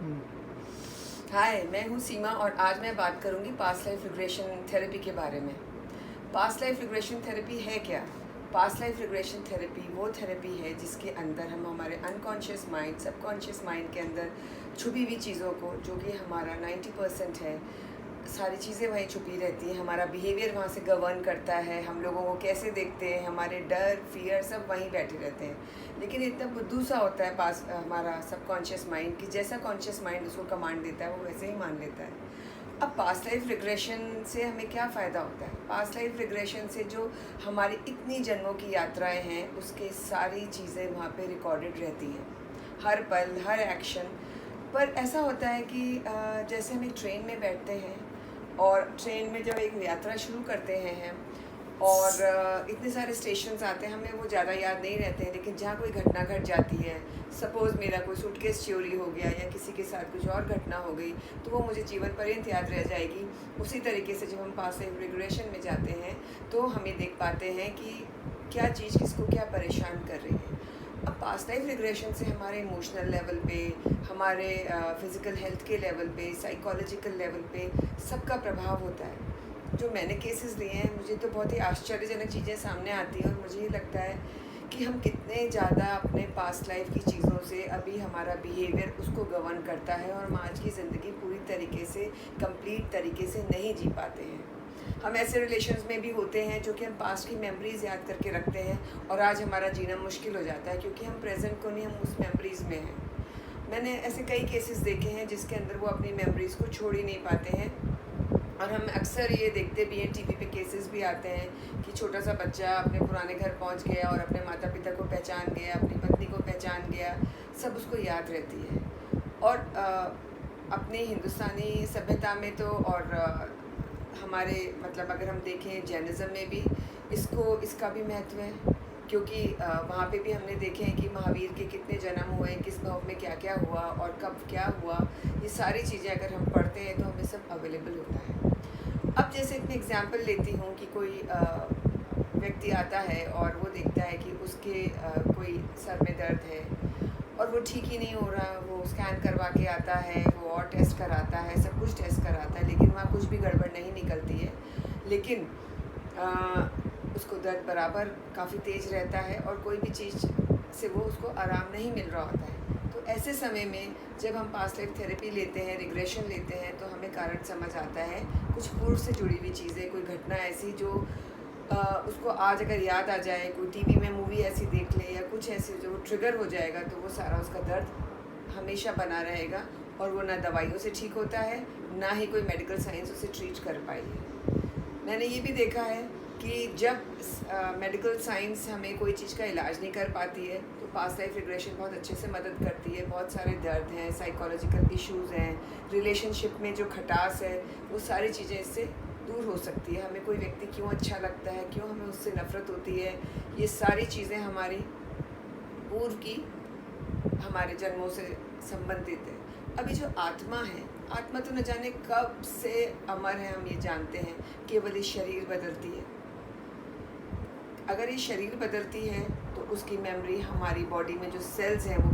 हाय, मैं हूँ सीमा और आज मैं बात करूँगी पास्ट लाइफ रिग्रेशन थेरेपी के बारे में। पास्ट लाइफ रिग्रेशन थेरेपी है क्या? पास्ट लाइफ रिग्रेशन थेरेपी वो थेरेपी है जिसके अंदर हम हमारे अनकॉन्शियस माइंड, सबकॉन्शियस माइंड के अंदर छुपी हुई चीज़ों को, जो कि हमारा 90% है, सारी चीज़ें वहीं छुपी रहती हैं। हमारा बिहेवियर वहाँ से गवर्न करता है, हम लोगों को कैसे देखते हैं, हमारे डर, फियर सब वहीं बैठे रहते हैं। लेकिन इतना बुद्धू सा होता है पास हमारा सबकॉन्शियस माइंड कि जैसा कॉन्शियस माइंड उसको कमांड देता है वो वैसे ही मान लेता है। अब पास्ट लाइफ रिग्रेशन से हमें क्या फ़ायदा होता है? पास्ट लाइफ रिग्रेशन से जो हमारी इतनी जन्मों की यात्राएं हैं, उसके सारी चीज़ें वहाँ पे रिकॉर्डेड रहती हैं, हर पल, हर एक्शन। पर ऐसा होता है कि जैसे हम एक ट्रेन में बैठते हैं और ट्रेन में जब एक यात्रा शुरू करते हैं हम, और इतने सारे स्टेशंस आते हैं, हमें वो ज़्यादा याद नहीं रहते हैं, लेकिन जहाँ कोई घटना घट जाती है, सपोज़ मेरा कोई सूटकेस चोरी हो गया या किसी के साथ कुछ और घटना हो गई, तो वो मुझे जीवन पर्यंत याद रह जाएगी। उसी तरीके से जब हम पास्ट लाइफ रिग्रेशन में जाते हैं तो हमें देख पाते हैं कि क्या चीज़ किसको क्या परेशान कर रही है। अब पास्ट लाइफ रिग्रेशन से हमारे इमोशनल लेवल पे, हमारे फिज़िकल हेल्थ के लेवल पे, साइकोलॉजिकल लेवल पे सबका प्रभाव होता है। जो मैंने केसेस लिए हैं, मुझे तो बहुत ही आश्चर्यजनक चीज़ें सामने आती हैं और मुझे ये लगता है कि हम कितने ज़्यादा अपने पास्ट लाइफ की चीज़ों से अभी हमारा बिहेवियर उसको गवर्न करता है और हम आज की ज़िंदगी पूरी तरीके से, कंप्लीट तरीके से नहीं जी पाते हैं। हम ऐसे रिलेशंस में भी होते हैं जो कि हम पास्ट की मेमोरीज़ याद करके रखते हैं और आज हमारा जीना मुश्किल हो जाता है क्योंकि हम प्रेजेंट को नहीं, हम उस मेमोरीज़ में हैं। मैंने ऐसे कई केसेस देखे हैं जिसके अंदर वो अपनी मेमोरीज़ को छोड़ ही नहीं पाते हैं। और हम अक्सर ये देखते भी हैं, टीवी पे केसेस भी आते हैं कि छोटा सा बच्चा अपने पुराने घर पहुंच गया और अपने माता पिता को पहचान गया, अपनी पत्नी को पहचान गया, सब उसको याद रहती है। और अपनी हिंदुस्तानी सभ्यता में तो, और हमारे मतलब अगर हम देखें जैनिज़्म में भी इसका भी महत्व है, क्योंकि वहाँ पे भी हमने देखे हैं कि महावीर के कितने जन्म हुए, किस भाव में क्या क्या हुआ और कब क्या हुआ, ये सारी चीज़ें अगर हम पढ़ते हैं तो हमें सब अवेलेबल होता है। अब जैसे एक मैं एग्ज़ाम्पल लेती हूँ कि कोई व्यक्ति आता है और वो देखता है कि उसके कोई सर में दर्द है और वो ठीक ही नहीं हो रहा, वो स्कैन करवा के आता है, वो और टेस्ट कराता है, सब कुछ टेस्ट कराता है, लेकिन वहाँ कुछ भी गड़बड़ नहीं निकलती है। लेकिन उसको दर्द बराबर काफ़ी तेज़ रहता है और कोई भी चीज़ से वो उसको आराम नहीं मिल रहा होता है। तो ऐसे समय में जब हम पास्ट लाइफ थेरेपी लेते हैं, रिग्रेशन लेते हैं, तो हमें कारण समझ आता है, कुछ पूर्व से जुड़ी हुई चीज़ें, कोई घटना ऐसी जो उसको आज अगर याद आ जाए, कोई टीवी में मूवी ऐसी देख ले या कुछ ऐसे जो ट्रिगर हो जाएगा, तो वो सारा उसका दर्द हमेशा बना रहेगा और वो ना दवाइयों से ठीक होता है, ना ही कोई मेडिकल साइंस उसे ट्रीट कर पाई है। मैंने ये भी देखा है कि जब मेडिकल साइंस हमें कोई चीज़ का इलाज नहीं कर पाती है, तो पास्ट लाइफ रिग्रेशन बहुत अच्छे से मदद करती है। बहुत सारे दर्द हैं, साइकोलॉजिकल इश्यूज़ हैं, रिलेशनशिप में जो खटास है, वो सारी चीज़ें इससे दूर हो सकती है। हमें कोई व्यक्ति क्यों अच्छा लगता है, क्यों हमें उससे नफ़रत होती है, ये सारी चीज़ें हमारी पूर्व की, हमारे जन्मों से संबंधित है। अभी जो आत्मा है, आत्मा तो न जाने कब से अमर है, हम ये जानते हैं, केवल ये शरीर बदलती है। अगर ये शरीर बदलती है तो उसकी मेमोरी हमारी बॉडी में जो सेल्स हैं वो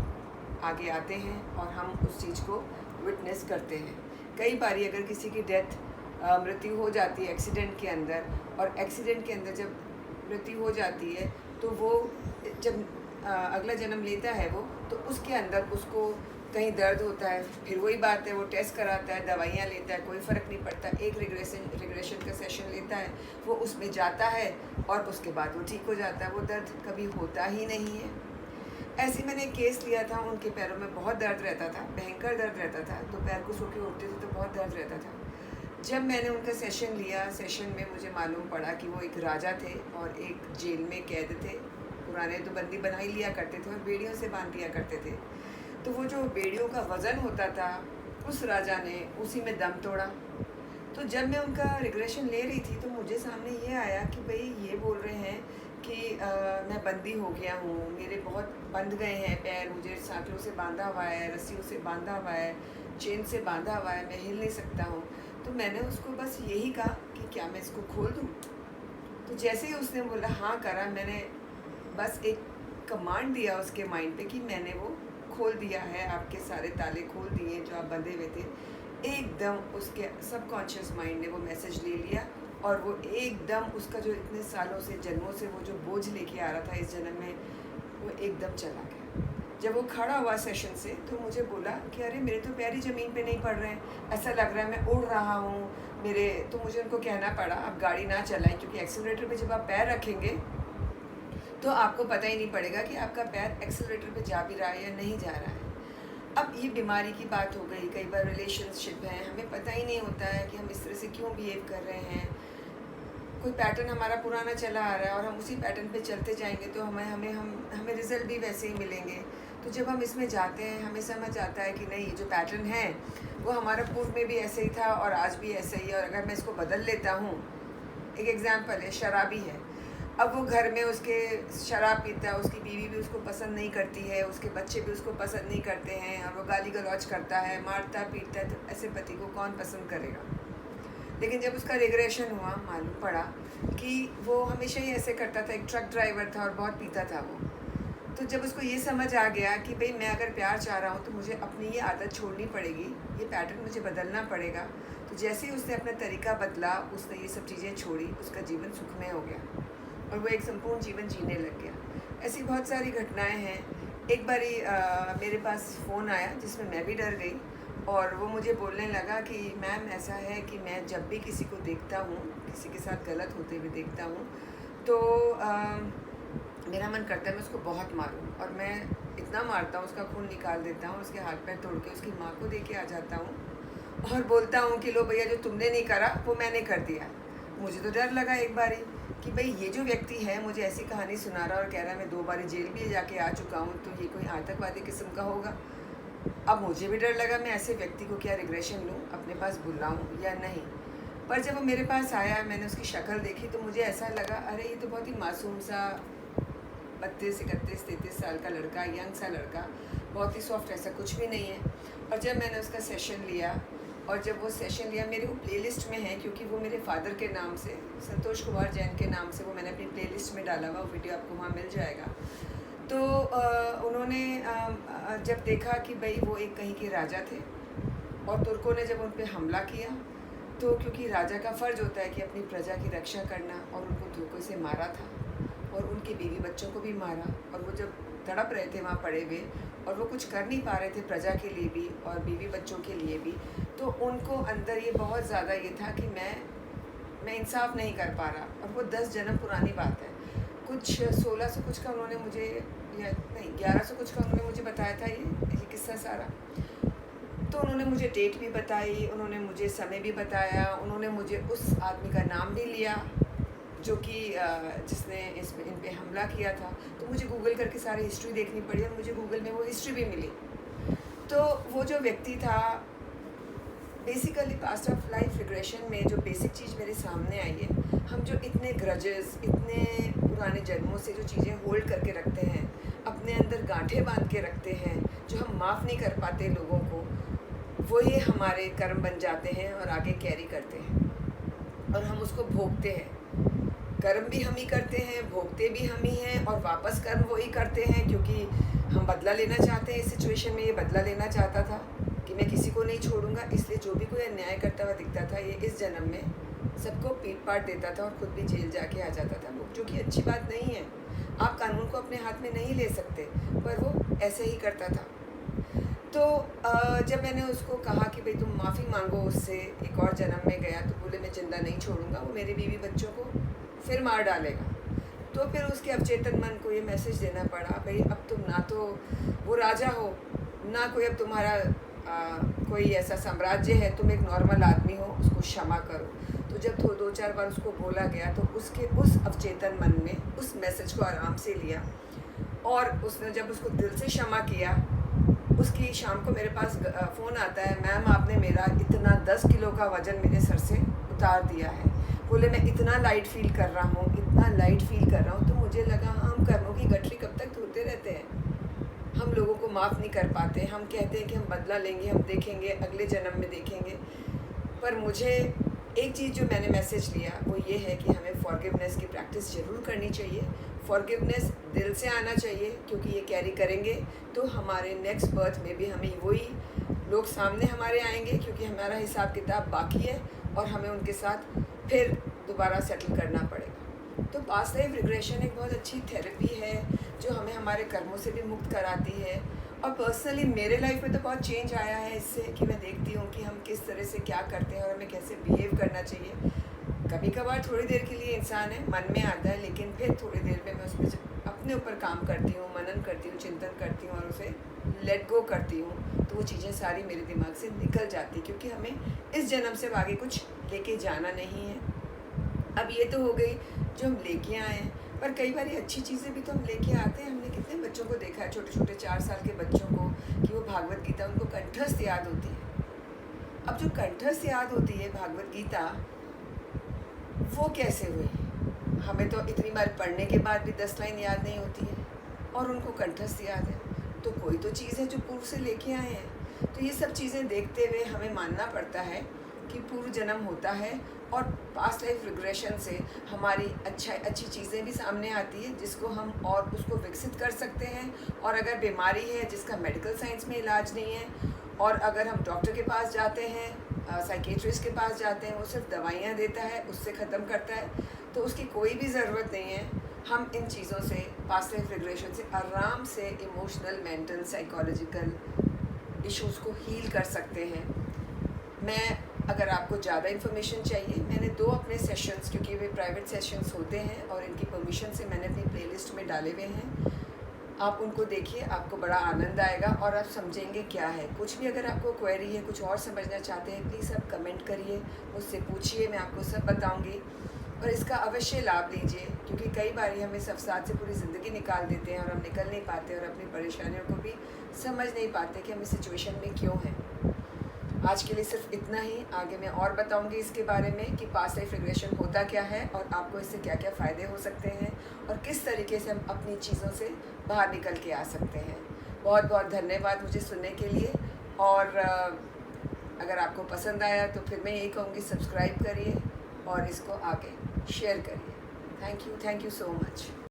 आगे आते हैं और हम उस चीज़ को विटनेस करते हैं। कई बारी अगर किसी की डेथ, मृत्यु हो जाती है एक्सीडेंट के अंदर, और एक्सीडेंट के अंदर जब मृत्यु हो जाती है तो वो जब अगला जन्म लेता है वो, तो उसके अंदर उसको कहीं दर्द होता है, फिर वही बात है, वो टेस्ट कराता है, दवाइयाँ लेता है, कोई फ़र्क नहीं पड़ता। एक रिग्रेशन का सेशन लेता है, वो उसमें जाता है और उसके बाद वो ठीक हो जाता है, वो दर्द कभी होता ही नहीं है। ऐसे मैंने एक केस लिया था, उनके पैरों में बहुत दर्द रहता था, भयंकर दर्द रहता था, दोपहर को सो के उठते थे तो बहुत दर्द रहता था। जब मैंने उनका सेशन लिया, सेशन में मुझे मालूम पड़ा कि वो एक राजा थे और एक जेल में कैद थे। पुराने तो बंदी बना ही लिया करते थे और बेड़ियों से बांध दिया करते थे। तो वो जो बेड़ियों का वज़न होता था, उस राजा ने उसी में दम तोड़ा। तो जब मैं उनका रिग्रेशन ले रही थी तो मुझे सामने ये आया कि भाई ये बोल रहे हैं कि मैं बंदी हो गया हूँ, मेरे बहुत बंध गए हैं पैर, मुझे सांकलों से बांधा हुआ है, रस्सियों से बांधा हुआ है, चेन से बांधा हुआ है, मैं हिल नहीं सकता हूँ। तो मैंने उसको बस यही कहा कि क्या मैं इसको खोल दूँ? तो जैसे ही उसने बोला हाँ करा, मैंने बस एक कमांड दिया उसके माइंड पे कि मैंने वो खोल दिया है, आपके सारे ताले खोल दिए जो आप बंधे हुए थे। एकदम उसके सबकॉन्शियस माइंड ने वो मैसेज ले लिया और वो एकदम उसका जो इतने सालों से, जन्मों से वो जो बोझ लेके आ रहा था इस जन्म में, वो एकदम चला गया। जब वो खड़ा हुआ सेशन से तो मुझे बोला कि अरे मेरे तो पैर ही ज़मीन पे नहीं पड़ रहे हैं, ऐसा लग रहा है मैं उड़ रहा हूँ मेरे। तो मुझे उनको कहना पड़ा आप गाड़ी ना चलाएं, क्योंकि एक्सेलरेटर पे जब आप पैर रखेंगे तो आपको पता ही नहीं पड़ेगा कि आपका पैर एक्सेलरेटर पे जा भी रहा है या नहीं जा रहा है। अब ये बीमारी की बात हो गई, कई बार रिलेशनशिप है, हमें पता ही नहीं होता है कि हम इस तरह से क्यों बिहेव कर रहे हैं। कोई पैटर्न हमारा पुराना चला आ रहा है और हम उसी पैटर्न पे चलते जाएंगे तो हमें रिज़ल्ट भी वैसे ही मिलेंगे। तो जब हम इसमें जाते हैं हमें समझ आता है कि नहीं, ये जो पैटर्न है वो हमारा पूर्व में भी ऐसे ही था और आज भी ऐसे ही है, और अगर मैं इसको बदल लेता हूँ। एक एग्जांपल है, शराबी है, अब वो घर में उसके शराब पीता है, उसकी बीवी भी उसको पसंद नहीं करती है, उसके बच्चे भी उसको पसंद नहीं करते हैं, और वो गाली गलौज करता है, मारता पीटता है, तो ऐसे पति को कौन पसंद करेगा। लेकिन जब उसका रिग्रेशन हुआ, मालूम पड़ा कि वो हमेशा ही ऐसे करता था, एक ट्रक ड्राइवर था और बहुत पीता था वो। तो जब उसको ये समझ आ गया कि भाई मैं अगर प्यार चाह रहा हूँ तो मुझे अपनी ये आदत छोड़नी पड़ेगी, ये पैटर्न मुझे बदलना पड़ेगा। तो जैसे ही उसने अपना तरीका बदला, उसने ये सब चीज़ें छोड़ी, उसका जीवन सुखमय हो गया और वो एक संपूर्ण जीवन जीने लग गया। ऐसी बहुत सारी घटनाएं हैं। एक बारी मेरे पास फ़ोन आया जिसमें मैं भी डर गई और वो मुझे बोलने लगा कि मैम ऐसा है कि मैं जब भी किसी को देखता हूँ, किसी के साथ गलत होते हुए देखता हूँ, तो मेरा मन करता है मैं उसको बहुत मारूं, और मैं इतना मारता हूँ, उसका खून निकाल देता हूँ, उसके हाथ पैर तोड़ के उसकी माँ को दे के आ जाता हूँ और बोलता हूँ कि लो भैया जो तुमने नहीं करा वो मैंने कर दिया। मुझे तो डर लगा एक बारी कि भाई ये जो व्यक्ति है मुझे ऐसी कहानी सुना रहा और कह रहा है मैं 2 बारी जेल भी जाके आ चुका हूँ, तो ये कोई आतंकवादी किस्म का होगा। अब मुझे भी डर लगा मैं ऐसे व्यक्ति को क्या रिग्रेशन लूँ, अपने पास बुलाऊँ या नहीं। पर जब वो मेरे पास आया, मैंने उसकी शक्ल देखी तो मुझे ऐसा लगा अरे ये तो बहुत ही मासूम सा 32, 31, 33 साल का लड़का, यंग सा लड़का, बहुत ही सॉफ्ट, ऐसा कुछ भी नहीं है। और जब मैंने उसका सेशन लिया, और जब वो सेशन लिया, मेरे वो प्लेलिस्ट में है क्योंकि वो मेरे फादर के नाम से, संतोष कुमार जैन के नाम से, वो मैंने अपनी प्लेलिस्ट में डाला हुआ, वो वीडियो आपको वहाँ मिल जाएगा। तो उन्होंने जब देखा कि भाई वो एक कहीं के राजा थे और तुर्कों ने जब उन पर हमला किया, तो क्योंकि राजा का फ़र्ज होता है कि अपनी प्रजा की रक्षा करना, और उनको धोखे से मारा था और उनके बीवी बच्चों को भी मारा, और वो जब तड़प रहे थे वहाँ पड़े हुए और वो कुछ कर नहीं पा रहे थे प्रजा के लिए भी और बीवी बच्चों के लिए भी, तो उनको अंदर ये बहुत ज़्यादा ये था कि मैं इंसाफ नहीं कर पा रहा। और वो 10 जन्म पुरानी बात है, कुछ 1600 कुछ का उन्होंने मुझे, या नहीं 1100 कुछ का उन्होंने मुझे बताया था ये किस्सा सारा। तो उन्होंने मुझे डेट भी बताई, उन्होंने मुझे समय भी बताया, उन्होंने मुझे उस आदमी का नाम भी लिया जो कि जिसने इन पे हमला किया था। तो मुझे गूगल करके सारी हिस्ट्री देखनी पड़ी और मुझे गूगल में वो हिस्ट्री भी मिली। तो वो जो व्यक्ति था, basically past of life regression में जो बेसिक चीज़ मेरे सामने आई है, हम जो इतने ग्रजेस, इतने पुराने जन्मों से जो चीज़ें होल्ड करके रखते हैं, अपने अंदर गांठें बांध के रखते हैं, जो हम माफ़ नहीं कर पाते लोगों को, वही हमारे कर्म बन जाते हैं और आगे कैरी करते हैं और हम उसको भोगते हैं। कर्म भी हम ही करते हैं, भोगते भी हम ही हैं, और वापस कर्म वही करते हैं क्योंकि हम बदला लेना चाहते हैं। इस सिचुएशन में ये बदला लेना चाहता था कि मैं किसी को नहीं छोड़ूंगा, इसलिए जो भी कोई अन्याय करता हुआ दिखता था, ये इस जन्म में सबको पीट पाट देता था और ख़ुद भी जेल जाके आ जाता था, जो कि अच्छी बात नहीं है। आप कानून को अपने हाथ में नहीं ले सकते, पर वो ऐसे ही करता था। तो जब मैंने उसको कहा कि भाई तुम माफ़ी मांगो उससे, एक और जन्म में गया तो बोले मैं ज़िंदा नहीं छोड़ूंगा, वो मेरी बीवी बच्चों को फिर मार डालेगा। तो फिर उसके अवचेतन मन को ये मैसेज देना पड़ा, भाई अब तुम ना तो वो राजा हो, ना कोई अब तुम्हारा कोई ऐसा साम्राज्य है, तुम एक नॉर्मल आदमी हो, उसको क्षमा करो। तो जब 2-4 बार उसको बोला गया तो उसके उस अवचेतन मन में उस मैसेज को आराम से लिया, और उसने जब उसको दिल से क्षमा किया, उसकी शाम को मेरे पास फ़ोन आता है, मैम आपने मेरा इतना 10 किलो का वज़न मेरे सर से उतार दिया है। बोले मैं इतना लाइट फील कर रहा हूँ, इतना लाइट फील कर रहा हूँ। तो मुझे लगा हम कर्मों की गठरी कब तक धोते रहते हैं, हम लोगों को माफ़ नहीं कर पाते, हम कहते हैं कि हम बदला लेंगे, हम देखेंगे अगले जन्म में देखेंगे। पर मुझे एक चीज़ जो मैंने मैसेज लिया वो ये है कि हमें फॉरगिवनेस की प्रैक्टिस ज़रूर करनी चाहिए। फॉरगिवनेस दिल से आना चाहिए, क्योंकि ये कैरी करेंगे तो हमारे नेक्स्ट बर्थ में भी हमें वही लोग सामने हमारे आएंगे, क्योंकि हमारा हिसाब किताब बाकी है और हमें उनके साथ फिर दोबारा सेटल करना पड़ेगा। तो पास्ट लाइफ रिग्रेशन एक बहुत अच्छी थेरेपी है जो हमें हमारे कर्मों से भी मुक्त कराती है। और पर्सनली मेरे लाइफ में तो बहुत चेंज आया है इससे, कि मैं देखती हूँ कि हम किस तरह से क्या करते हैं और हमें कैसे बिहेव करना चाहिए। कभी कभार थोड़ी देर के लिए इंसान है मन में आता है, लेकिन फिर थोड़ी देर में मैं उस पर अपने ऊपर काम करती हूँ, मनन करती हूँ, चिंतन करती हूँ और उसे लेट गो करती हूँ, तो वो चीज़ें सारी मेरे दिमाग से निकल जाती, क्योंकि हमें इस जन्म से आगे कुछ लेके जाना नहीं है। अब ये तो हो गई जो हम लेके आए हैं, पर कई बार अच्छी चीज़ें भी तो हम लेके आते हैं। हमने कितने बच्चों को देखा है, छोटे छोटे 4 साल के बच्चों को, कि वो भागवत गीता उनको कंठस्थ याद होती है। अब जो कंठस्थ याद होती है भागवत गीता, वो कैसे हुई? हमें तो इतनी बार पढ़ने के बाद भी 10 लाइन याद नहीं होती है और उनको कंठस्थ याद है। तो कोई तो चीज़ है जो पूर्व से लेके आए हैं। तो ये सब चीज़ें देखते हुए हमें मानना पड़ता है कि पूर्व जन्म होता है और पास्ट लाइफ रिग्रेशन से हमारी अच्छी चीज़ें भी सामने आती है, जिसको हम और उसको विकसित कर सकते हैं। और अगर बीमारी है जिसका मेडिकल साइंस में इलाज नहीं है, और अगर हम डॉक्टर के पास जाते हैं, साइकेट्रिस्ट के पास जाते हैं, वो सिर्फ दवाइयाँ देता है, उससे ख़त्म करता है, तो उसकी कोई भी ज़रूरत नहीं है। हम इन चीज़ों से, पास्ट लाइफ रिग्रेशन से आराम से इमोशनल, मेंटल, साइकोलॉजिकल इश्यूज़ को हील कर सकते हैं। अगर आपको ज़्यादा इन्फॉर्मेशन चाहिए, मैंने 2 अपने सेशंस, क्योंकि वे प्राइवेट सेशंस होते हैं और इनकी परमिशन से मैंने अपनी प्लेलिस्ट में डाले हुए हैं, आप उनको देखिए, आपको बड़ा आनंद आएगा और आप समझेंगे क्या है। कुछ भी अगर आपको क्वेरी है, कुछ और समझना चाहते हैं, प्लीज़ आप कमेंट करिए, मुझसे पूछिए, मैं आपको सब बताऊंगी। और इसका अवश्य लाभ लीजिए, क्योंकि कई बार हमें सब साथ से पूरी ज़िंदगी निकाल देते हैं और हम निकल नहीं पाते और अपनी परेशानियों को भी समझ नहीं पाते कि हम इस सिचुएशन में क्यों हैं। आज के लिए सिर्फ इतना ही। आगे मैं और बताऊंगी इसके बारे में कि पास्ट लाइफ रिग्रेशन होता क्या है और आपको इससे क्या क्या फ़ायदे हो सकते हैं और किस तरीके से हम अपनी चीज़ों से बाहर निकल के आ सकते हैं। बहुत बहुत धन्यवाद मुझे सुनने के लिए। और अगर आपको पसंद आया तो फिर मैं यही कहूँगी, सब्सक्राइब करिए और इसको आगे शेयर करिए। Thank you so much.